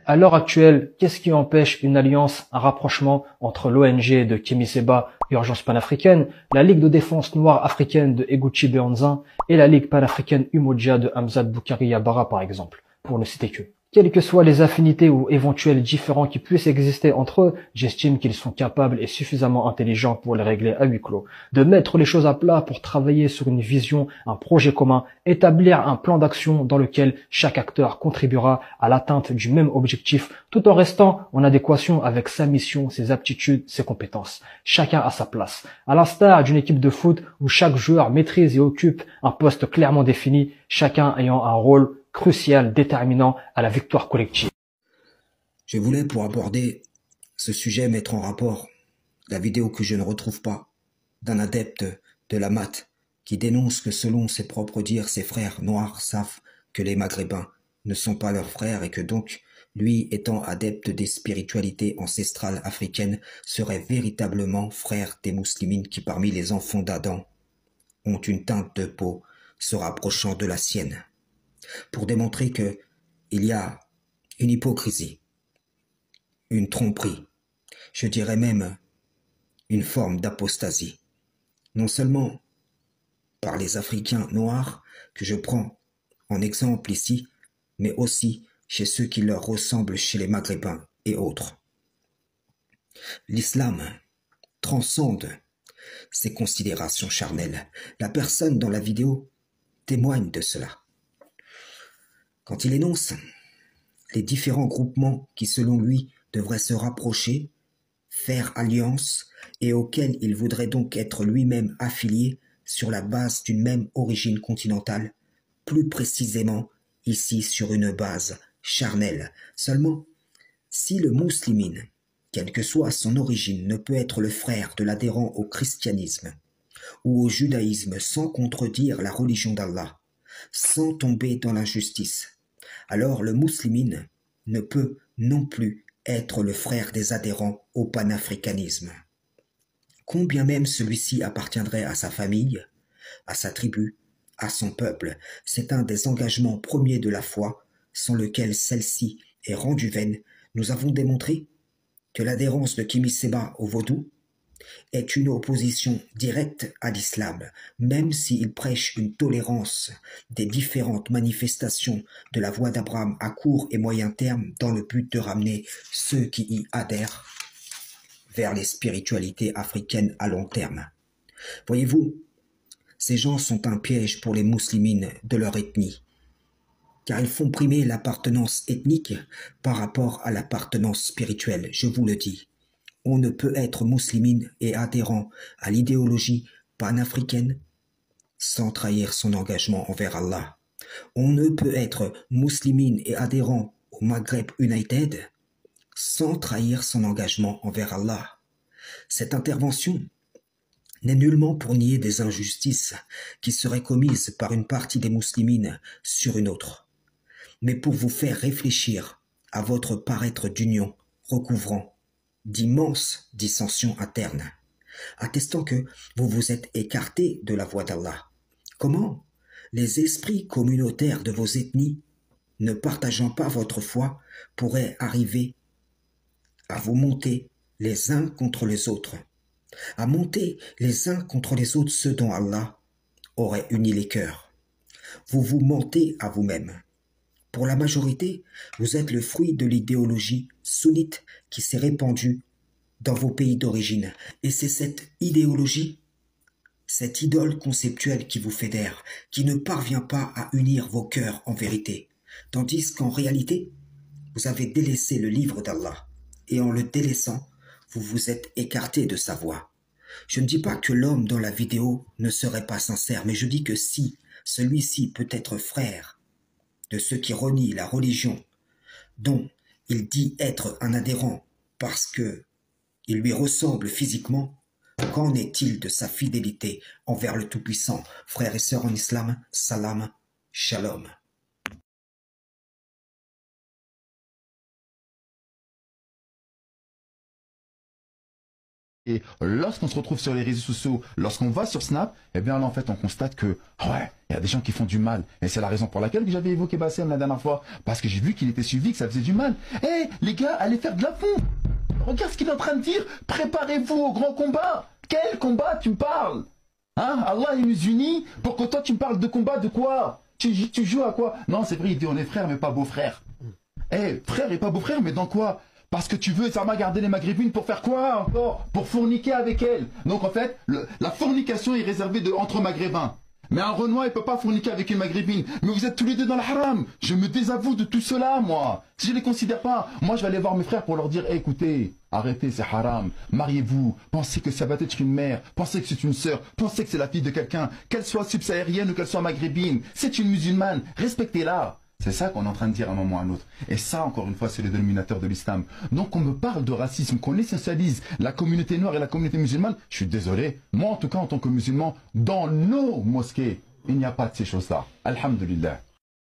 À l'heure actuelle, qu'est-ce qui empêche une alliance, un rapprochement entre l'ONG de Kémy Séba, Urgence panafricaine, la Ligue de défense noire africaine de Eguchi Béhanzin et la Ligue panafricaine Umoja de Hamzat Boukari Yabara par exemple, pour ne citer que. Quelles que soient les affinités ou éventuels différends qui puissent exister entre eux, j'estime qu'ils sont capables et suffisamment intelligents pour les régler à huis clos. De mettre les choses à plat pour travailler sur une vision, un projet commun, établir un plan d'action dans lequel chaque acteur contribuera à l'atteinte du même objectif tout en restant en adéquation avec sa mission, ses aptitudes, ses compétences. Chacun à sa place. À l'instar d'une équipe de foot où chaque joueur maîtrise et occupe un poste clairement défini, chacun ayant un rôle crucial, déterminant à la victoire collective. Je voulais, pour aborder ce sujet, mettre en rapport la vidéo que je ne retrouve pas d'un adepte de la maths qui dénonce que selon ses propres dires, ses frères noirs savent que les Maghrébins ne sont pas leurs frères et que donc, lui étant adepte des spiritualités ancestrales africaines, serait véritablement frère des musulmans qui parmi les enfants d'Adam ont une teinte de peau se rapprochant de la sienne. Pour démontrer que il y a une hypocrisie, une tromperie, je dirais même une forme d'apostasie, non seulement par les Africains noirs que je prends en exemple ici, mais aussi chez ceux qui leur ressemblent chez les Maghrébins et autres. L'islam transcende ces considérations charnelles. La personne dans la vidéo témoigne de cela. Quand il énonce les différents groupements qui, selon lui, devraient se rapprocher, faire alliance et auxquels il voudrait donc être lui-même affilié sur la base d'une même origine continentale, plus précisément ici sur une base charnelle. Seulement, si le musulman, quelle que soit son origine, ne peut être le frère de l'adhérent au christianisme ou au judaïsme sans contredire la religion d'Allah, sans tomber dans l'injustice, alors le musulman ne peut non plus être le frère des adhérents au panafricanisme. Combien même celui-ci appartiendrait à sa famille, à sa tribu, à son peuple, c'est un des engagements premiers de la foi, sans lequel celle-ci est rendue vaine. Nous avons démontré que l'adhérence de Kémy Séba au vaudou est une opposition directe à l'islam, même s'il prêche une tolérance des différentes manifestations de la voie d'Abraham à court et moyen terme dans le but de ramener ceux qui y adhèrent vers les spiritualités africaines à long terme. Voyez-vous, ces gens sont un piège pour les musulmans de leur ethnie, car ils font primer l'appartenance ethnique par rapport à l'appartenance spirituelle, je vous le dis. On ne peut être musulman et adhérent à l'idéologie panafricaine sans trahir son engagement envers Allah. On ne peut être musulman et adhérent au Maghreb United sans trahir son engagement envers Allah. Cette intervention n'est nullement pour nier des injustices qui seraient commises par une partie des musulmans sur une autre, mais pour vous faire réfléchir à votre paraître d'union recouvrant d'immenses dissensions internes, attestant que vous vous êtes écarté de la voie d'Allah. Comment les esprits communautaires de vos ethnies, ne partageant pas votre foi, pourraient arriver à vous monter les uns contre les autres, à monter les uns contre les autres ceux dont Allah aurait uni les cœurs. Vous vous mentez à vous-même. Pour la majorité, vous êtes le fruit de l'idéologie sunnite qui s'est répandue dans vos pays d'origine. Et c'est cette idéologie, cette idole conceptuelle qui vous fédère, qui ne parvient pas à unir vos cœurs en vérité. Tandis qu'en réalité, vous avez délaissé le livre d'Allah. Et en le délaissant, vous vous êtes écarté de sa voie. Je ne dis pas que l'homme dans la vidéo ne serait pas sincère, mais je dis que si celui-ci peut être frère de ceux qui renient la religion dont il dit être un adhérent parce que il lui ressemble physiquement, qu'en est-il de sa fidélité envers le Tout-Puissant? Frères et sœurs en islam, salam, shalom. Et lorsqu'on se retrouve sur les réseaux sociaux, lorsqu'on va sur Snap, eh bien là en fait on constate que ouais, il y a des gens qui font du mal. Et c'est la raison pour laquelle que j'avais évoqué Bassem la dernière fois. Parce que j'ai vu qu'il était suivi, que ça faisait du mal. Eh les gars, allez faire de la fond. Regarde ce qu'il est en train de dire. Préparez-vous au grand combat. Quel combat tu me parles? Hein? Allah il nous unit pour que toi tu me parles de combat de quoi? Tu joues à quoi? Non c'est vrai, il dit on est frères mais pas beaux-frères. Eh frère et pas beau-frère mais dans quoi? Parce que tu veux, ça m'a gardé les maghrébines pour faire quoi encore? Pour fourniquer avec elles. Donc en fait, la fornication est réservée entre maghrébins. Mais un Renoir, il peut pas fourniquer avec une maghrébine. Mais vous êtes tous les deux dans le haram. Je me désavoue de tout cela, moi. Si je les considère pas, moi je vais aller voir mes frères pour leur dire, écoutez, arrêtez, c'est haram. Mariez-vous. Pensez que ça va être une mère. Pensez que c'est une sœur. Pensez que c'est la fille de quelqu'un. Qu'elle soit subsaharienne ou qu'elle soit maghrébine. C'est une musulmane. Respectez-la. C'est ça qu'on est en train de dire à un moment ou à un autre. Et ça, encore une fois, c'est le dénominateur de l'islam. Donc, on me parle de racisme, qu'on essentialise la communauté noire et la communauté musulmane. Je suis désolé. Moi, en tout cas, en tant que musulman, dans nos mosquées, il n'y a pas de ces choses-là. Alhamdulillah.